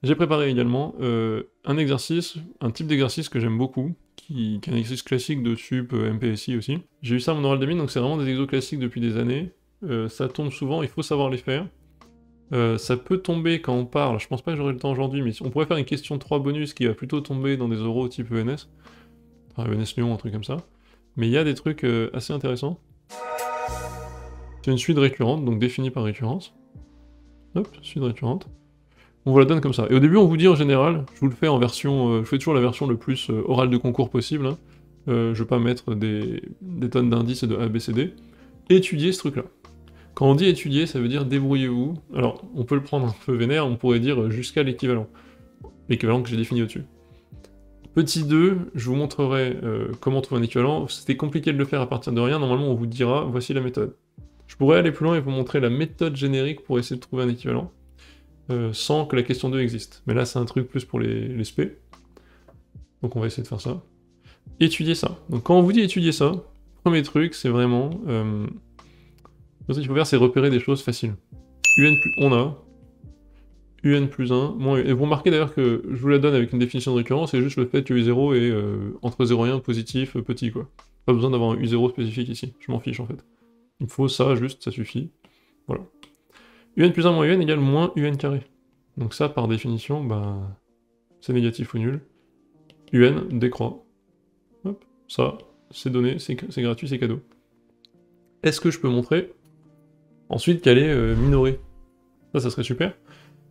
J'ai préparé également un exercice, un type d'exercice que j'aime beaucoup, qui est un exercice classique de sup, MPSI aussi. J'ai eu ça à mon oral de mine, donc c'est vraiment des exos classiques depuis des années. Ça tombe souvent, il faut savoir les faire. Ça peut tomber quand on parle, je pense pas que j'aurai le temps aujourd'hui, mais on pourrait faire une question 3 bonus qui va plutôt tomber dans des oraux type ENS. Enfin, ENS Lyon, un truc comme ça. Mais il y a des trucs assez intéressants. C'est une suite récurrente, donc définie par récurrence. Hop, suite récurrente. On vous la donne comme ça. Et au début, on vous dit en général, je vous le fais en version... je fais toujours la version le plus orale de concours possible. Hein. Je vais pas mettre des tonnes d'indices et de A, B, C, D. Étudiez ce truc-là. Quand on dit étudier, ça veut dire débrouillez-vous. Alors, on peut le prendre un peu vénère, on pourrait dire jusqu'à l'équivalent. L'équivalent que j'ai défini au-dessus. Petit 2, je vous montrerai comment trouver un équivalent. C'était compliqué de le faire à partir de rien, normalement on vous dira, voici la méthode. Je pourrais aller plus loin et vous montrer la méthode générique pour essayer de trouver un équivalent, sans que la question 2 existe. Mais là c'est un truc plus pour les SP. Donc on va essayer de faire ça. Étudier ça. Donc quand on vous dit étudier ça, premier truc c'est vraiment... ce qu'il faut faire c'est repérer des choses faciles. On a... UN plus 1, moins... Et vous remarquez d'ailleurs que je vous la donne avec une définition de récurrence, c'est juste le fait que U0 est entre 0 et 1 positif, petit quoi. Pas besoin d'avoir un U0 spécifique ici, je m'en fiche en fait. Il me faut ça, juste, ça suffit. Voilà. UN plus 1 moins UN égale moins UN carré. Donc ça, par définition, bah... c'est négatif ou nul. UN décroît. Hop, ça, c'est donné, c'est gratuit, c'est cadeau. Est-ce que je peux montrer ensuite qu'elle est minorée? Ça serait super.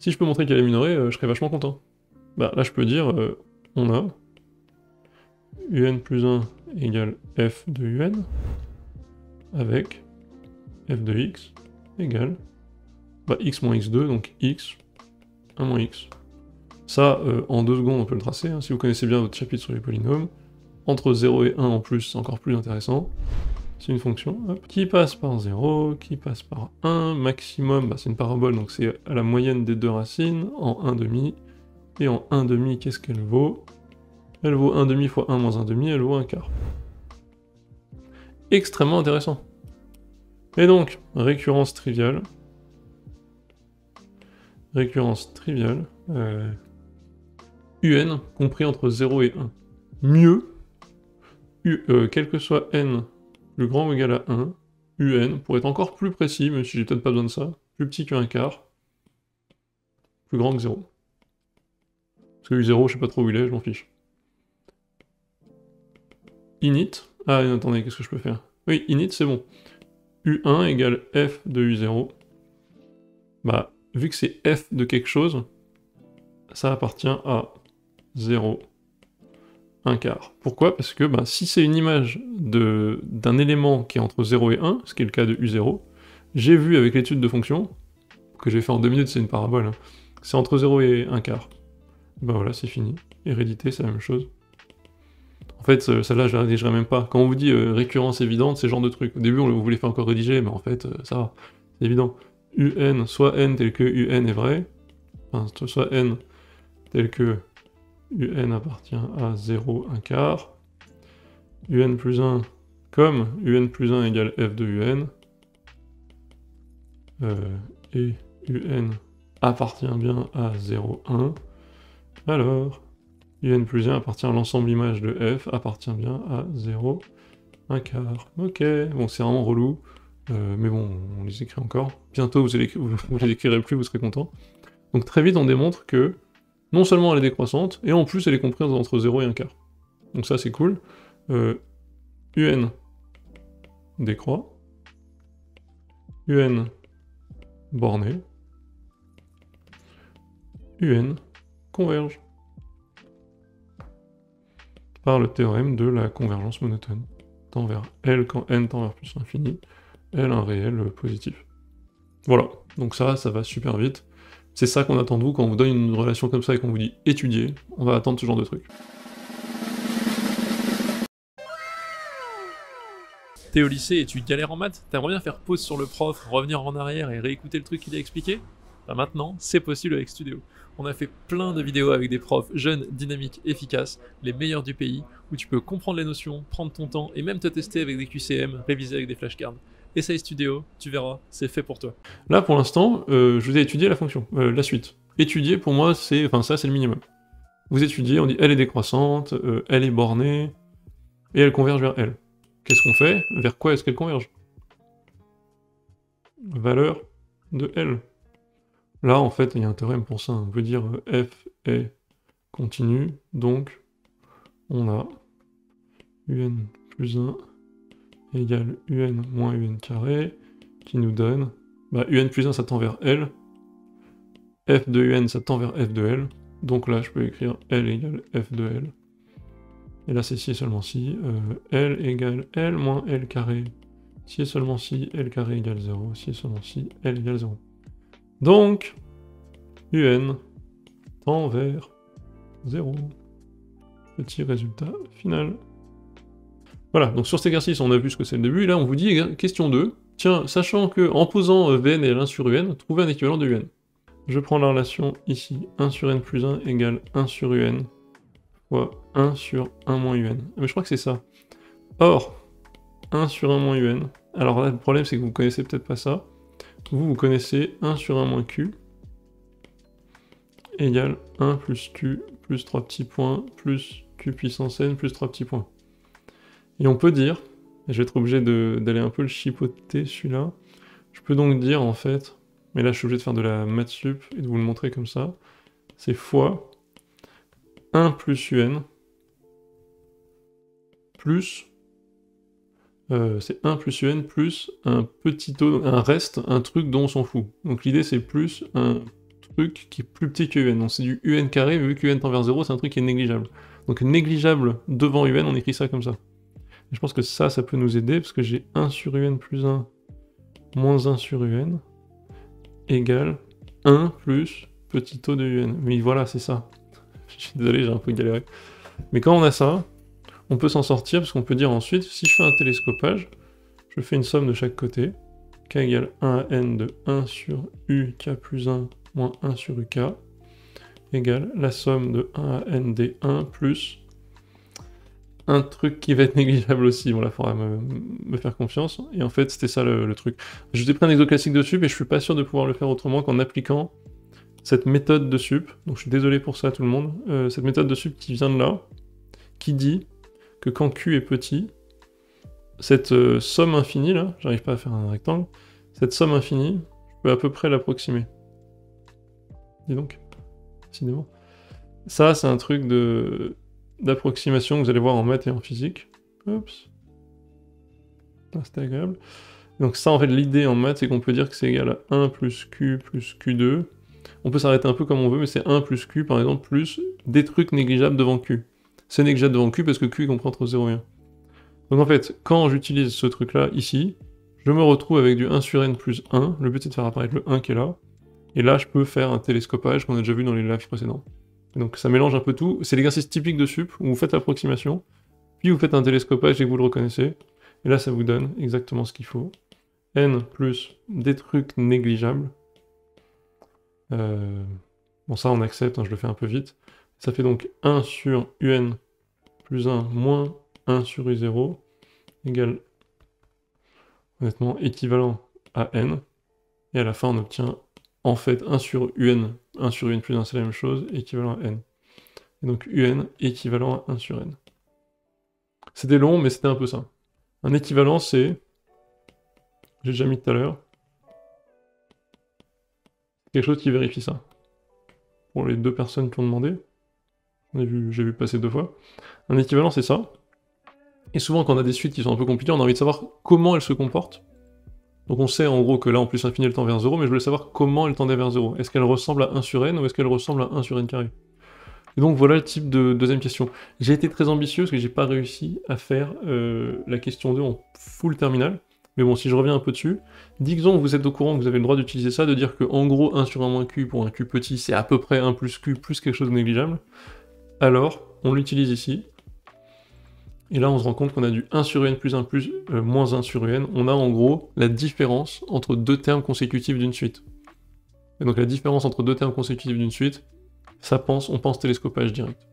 Si je peux montrer qu'elle est minorée, je serais vachement content. Bah là je peux dire, on a UN plus 1 égale F de UN, avec F de X égale X moins X2, donc X, 1 moins X. Ça, en 2 secondes on peut le tracer, hein, si vous connaissez bien votre chapitre sur les polynômes. Entre 0 et 1 en plus, c'est encore plus intéressant. C'est une fonction, hop, qui passe par 0, qui passe par 1, maximum, c'est une parabole, donc c'est à la moyenne des deux racines, en 1 demi, et en 1 demi, qu'est-ce qu'elle vaut? Elle vaut 1 demi fois 1 moins 1 demi, elle vaut 1 quart. Extrêmement intéressant. Et donc, récurrence triviale. Récurrence triviale. UN, compris entre 0 et 1. Mieux, quel que soit n plus grand ou égal à 1, UN, pour être encore plus précis, même si j'ai peut-être pas besoin de ça, plus petit que 1 quart, plus grand que 0. Parce que U0, je sais pas trop où il est, je m'en fiche. Init, ah attendez, qu'est-ce que je peux faire? Oui, init, c'est bon. U1 égale F de U0. Bah, vu que c'est F de quelque chose, ça appartient à 0, 1 quart. Pourquoi? Parce que si c'est une image d'un élément qui est entre 0 et 1, ce qui est le cas de U0, j'ai vu avec l'étude de fonction, que j'ai fait en 2 minutes, c'est une parabole, hein, c'est entre 0 et 1 quart. Bah voilà, c'est fini. Hérédité, c'est la même chose. En fait, celle-là, je la rédigerai même pas. Quand on vous dit récurrence évidente, c'est ce genre de truc. Au début, on vous les fait encore rédiger, mais en fait, ça va. C'est évident. UN, soit n tel que UN est vrai, enfin, soit n tel que UN appartient à 0, 1 quart, UN plus 1 comme UN plus 1 égale F de UN, et UN appartient bien à 0, 1, alors UN plus 1 appartient à l'ensemble image de F, appartient bien à 0, 1 quart. Ok, bon c'est vraiment relou, mais bon, on les écrit encore. Bientôt vous les écrirez plus, vous serez content. Donc très vite on démontre que non seulement elle est décroissante, et en plus elle est comprise entre 0 et 1 quart. Donc ça c'est cool. UN décroît. UN borné. UN converge. Par le théorème de la convergence monotone. Tend vers L quand n tend vers plus l'infini, L un réel positif. Voilà, donc ça va super vite. C'est ça qu'on attend de vous quand on vous donne une relation comme ça et qu'on vous dit étudier, on va attendre ce genre de truc. T'es au lycée et tu galères en maths? T'aimerais bien faire pause sur le prof, revenir en arrière et réécouter le truc qu'il a expliqué? Bah maintenant, c'est possible avec Studio. On a fait plein de vidéos avec des profs jeunes, dynamiques, efficaces, les meilleurs du pays, où tu peux comprendre les notions, prendre ton temps et même te tester avec des QCM, réviser avec des flashcards. Essaye Studio, tu verras, c'est fait pour toi. Là pour l'instant, je vous ai étudié la fonction, la suite. étudier, pour moi, c'est, enfin ça, c'est le minimum. Vous étudiez, on dit elle est décroissante, elle est bornée, et elle converge vers elle. Qu'est-ce qu'on fait? Vers quoi est-ce qu'elle converge? Valeur de L. Là, en fait, il y a un théorème pour ça. On veut dire f est continu, donc on a un plus 1 égale un moins un carré, qui nous donne, bah, un plus 1 ça tend vers L, f de un ça tend vers f de L, donc là je peux écrire L égale f de L, et là c'est si et seulement si, L égale L moins L carré, si et seulement si L carré égale 0, si et seulement si L égale 0. Donc, un tend vers 0. Petit résultat final. Voilà, donc sur cet exercice, on a vu ce que c'est le début, et là on vous dit, question 2, tiens, sachant que en posant Vn égale 1 sur un, trouvez un équivalent de un. Je prends la relation ici, 1 sur n plus 1 égale 1 sur un, fois 1 sur 1 moins un. Mais je crois que c'est ça. Or, 1 sur 1 moins un, alors là le problème c'est que vous connaissez peut-être pas ça, vous connaissez 1 sur 1 moins q, égale 1 plus q, plus 3 petits points, plus q puissance n, plus 3 petits points. Et on peut dire, et je vais être obligé d'aller un peu le chipoter celui-là, je peux donc dire en fait, mais là je suis obligé de faire de la maths sup et de vous le montrer comme ça, c'est fois 1 plus un, plus, c'est 1 plus un plus un petit taux, un reste, un truc dont on s'en fout. Donc l'idée c'est plus un truc qui est plus petit que un, donc c'est du un carré, mais vu que un tend vers 0, c'est un truc qui est négligeable. Donc négligeable devant un, on écrit ça comme ça. Et je pense que ça peut nous aider, parce que j'ai 1 sur un plus 1 moins 1 sur un égale 1 plus petit taux de un. Mais voilà, c'est ça. Je suis désolé, j'ai un peu galéré. Mais quand on a ça, on peut s'en sortir, parce qu'on peut dire ensuite, si je fais un télescopage, je fais une somme de chaque côté, k égale 1 à n de 1 sur uk plus 1 moins 1 sur uk, égale la somme de 1 à n d1 plus un truc qui va être négligeable aussi, bon là faudra me faire confiance, et en fait c'était ça le truc. Je vous ai pris un exo classique de sup, et je suis pas sûr de pouvoir le faire autrement qu'en appliquant cette méthode de sup, donc je suis désolé pour ça tout le monde, cette méthode de sup qui vient de là, qui dit que quand Q est petit, cette somme infinie là, j'arrive pas à faire un rectangle, cette somme infinie, je peux à peu près l'approximer. Dis donc, décidément. Ça c'est un truc d'approximation que vous allez voir en maths et en physique. Oups. Ah, c'était agréable. Donc ça, en fait, l'idée en maths, c'est qu'on peut dire que c'est égal à 1 plus Q2. On peut s'arrêter un peu comme on veut, mais c'est 1 plus Q, par exemple, plus des trucs négligeables devant Q. C'est négligeable devant Q parce que Q comprend entre 0 et 1. Donc en fait, quand j'utilise ce truc-là, ici, je me retrouve avec du 1 sur n plus 1. Le but, c'est de faire apparaître le 1 qui est là. Et là, je peux faire un télescopage qu'on a déjà vu dans les lives précédents. Donc ça mélange un peu tout. C'est l'exercice typique de sup, où vous faites l'approximation, puis vous faites un télescopage et que vous le reconnaissez. Et là, ça vous donne exactement ce qu'il faut. N plus des trucs négligeables. Bon, ça, on accepte, hein, je le fais un peu vite. Ça fait donc 1 sur un plus 1 moins 1 sur u0 égale, honnêtement, équivalent à n. Et à la fin, on obtient en fait 1 sur un plus 1, c'est la même chose, équivalent à n. Et donc un équivalent à 1 sur n. C'était long, mais c'était un peu ça. Un équivalent, c'est... J'ai déjà mis tout à l'heure. Quelque chose qui vérifie ça. Pour les deux personnes qui ont demandé. J'ai vu passer 2 fois. Un équivalent, c'est ça. Et souvent, quand on a des suites qui sont un peu compliquées, on a envie de savoir comment elles se comportent. Donc on sait en gros que là, en plus infini, elle tend vers 0, mais je voulais savoir comment elle tendait vers 0. Est-ce qu'elle ressemble à 1 sur n ou est-ce qu'elle ressemble à 1 sur n carré? Et donc voilà le type de deuxième question. J'ai été très ambitieux parce que j'ai pas réussi à faire la question 2 en full terminal. Mais bon, si je reviens un peu dessus, disons que vous êtes au courant que vous avez le droit d'utiliser ça, de dire que en gros 1 sur 1 moins q pour un q petit, c'est à peu près 1 plus q plus quelque chose de négligeable. Alors, on l'utilise ici. Et là, on se rend compte qu'on a du 1 sur un plus 1 plus moins 1 sur un. On a en gros la différence entre deux termes consécutifs d'une suite. Et donc la différence entre deux termes consécutifs d'une suite, on pense télescopage direct.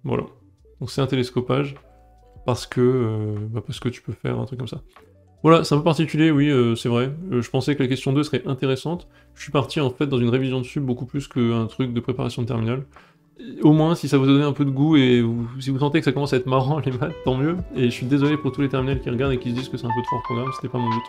Voilà. Donc c'est un télescopage parce que tu peux faire un truc comme ça. Voilà, c'est un peu particulier, oui, c'est vrai. Je pensais que la question 2 serait intéressante. Je suis parti en fait dans une révision de sup beaucoup plus qu'un truc de préparation de terminale. Au moins, si ça vous donne un peu de goût et si vous sentez que ça commence à être marrant les maths, tant mieux. Et je suis désolé pour tous les terminales qui regardent et qui se disent que c'est un peu trop hors programme, c'était pas mon but.